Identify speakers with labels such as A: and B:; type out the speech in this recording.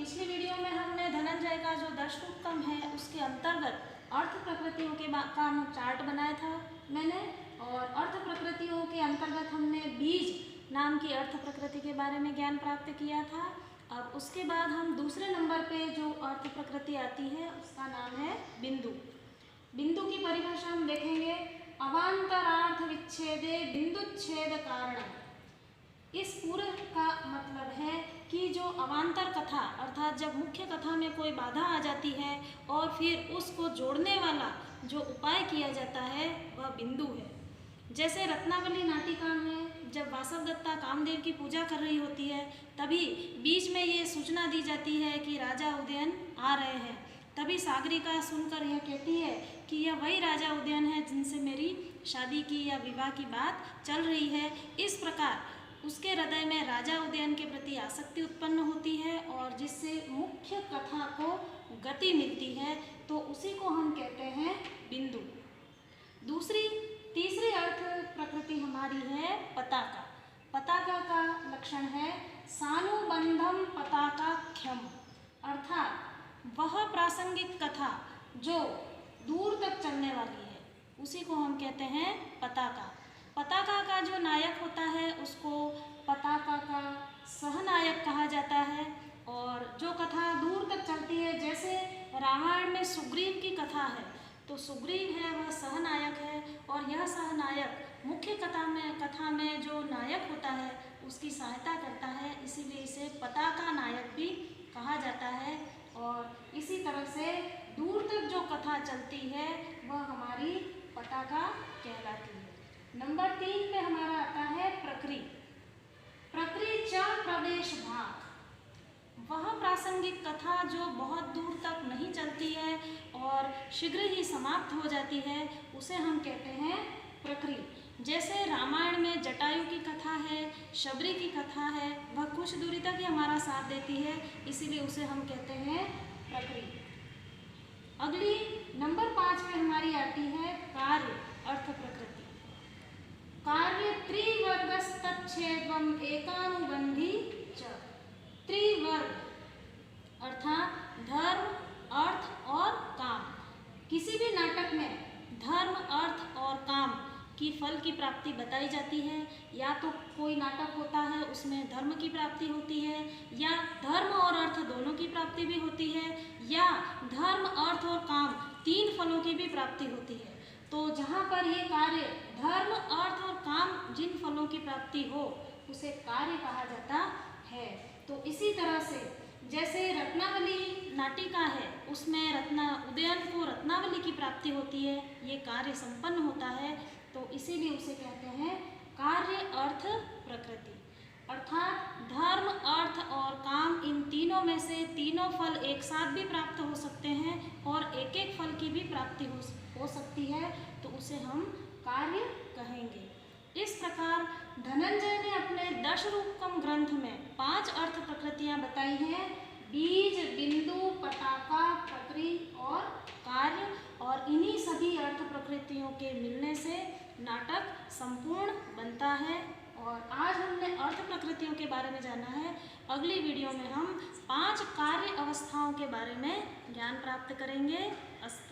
A: पिछली वीडियो में हमने धनंजय का जो दशरूपकम है उसके अंतर्गत अर्थ प्रकृतियों के का चार्ट बनाया था मैंने, और अर्थ प्रकृतियों के अंतर्गत हमने बीज नाम की अर्थ प्रकृति के बारे में ज्ञान प्राप्त किया था। अब उसके बाद हम दूसरे नंबर पे जो अर्थ प्रकृति आती है उसका नाम है बिंदु। बिंदु की परिभाषा हम देखेंगे, अवान्तरार्थ विच्छेदे बिंदुच्छेद कारणम। इस पूरे का मतलब है कि जो अवान्तर कथा अर्थात जब मुख्य कथा में कोई बाधा आ जाती है और फिर उसको जोड़ने वाला जो उपाय किया जाता है वह बिंदु है। जैसे रत्नावली नाटिका में जब वासवदत्ता कामदेव की पूजा कर रही होती है तभी बीच में ये सूचना दी जाती है कि राजा उदयन आ रहे हैं। तभी सागरिका सुनकर यह कहती है कि यह वही राजा उदयन है जिनसे मेरी शादी की या विवाह की बात चल रही है। इस प्रकार उसके हृदय में राजा उदयन के प्रति आसक्ति उत्पन्न होती है और जिससे मुख्य कथा को गति मिलती है, तो उसी को हम कहते हैं बिंदु। तीसरी अर्थ प्रकृति हमारी है पताका। पताका का लक्षण है सानुबंधम पताकाख्यम, अर्थात वह प्रासंगिक कथा जो दूर तक चलने वाली है उसी को हम कहते हैं पताका। पताका का जो नायक होता है उसको पताका का सहनायक कहा जाता है, और जो कथा दूर तक चलती है जैसे रामायण में सुग्रीव की कथा है तो सुग्रीव है वह सहनायक है, और यह सहनायक मुख्य कथा में जो नायक होता है उसकी सहायता करता है, इसीलिए इसे पताका नायक भी कहा जाता है। और इसी तरह से दूर तक जो कथा चलती है वह हमारी पताका कहलाती है। नंबर 3 पे हमारा आता है प्रकृ च प्रवेश भाग। वह प्रासंगिक कथा जो बहुत दूर तक नहीं चलती है और शीघ्र ही समाप्त हो जाती है उसे हम कहते हैं प्रकृ। जैसे रामायण में जटायु की कथा है, शबरी की कथा है, वह कुछ दूरी तक ही हमारा साथ देती है, इसीलिए उसे हम कहते हैं प्रकृ। अगली नंबर 5 पे हमारी आती है कार्य अर्थ प्रकृति। कार्य त्रिवर्गस्तच्छेदम एकानुबंधी च। त्रिवर्ग अर्थात धर्म, अर्थ और काम। किसी भी नाटक में धर्म, अर्थ और काम की फल की प्राप्ति बताई जाती है। या तो कोई नाटक होता है उसमें धर्म की प्राप्ति होती है, या धर्म और अर्थ दोनों की प्राप्ति भी होती है, या धर्म, अर्थ और काम 3 फलों की भी प्राप्ति होती है। तो जहाँ पर ये कार्य धर्म, अर्थ और काम जिन फलों की प्राप्ति हो उसे कार्य कहा जाता है। तो इसी तरह से जैसे रत्नावली नाटिका है उसमें उदयन को रत्नावली की प्राप्ति होती है, ये कार्य संपन्न होता है, तो इसीलिए उसे कहते हैं कार्य अर्थ प्रकृति। अर्थात धर्म, अर्थ और काम इन तीनों में से तीनों फल एक साथ भी प्राप्त हो सकते हैं और एक एक फल की भी प्राप्ति हो सकती है, तो उसे हम कार्य कहेंगे। इस प्रकार धनंजय ने अपने दशरूपकम ग्रंथ में 5 अर्थ प्रकृतियां बताई हैं, बीज, बिंदु, पताका, प्रकृ और कार्य, और इन्हीं सभी अर्थ प्रकृतियों के मिलने से नाटक संपूर्ण बनता है। और आज हमने अर्थ प्रकृतियों के बारे में जाना है। अगली वीडियो में हम 5 कार्य अवस्थाओं के बारे में ज्ञान प्राप्त करेंगे। अस्तु।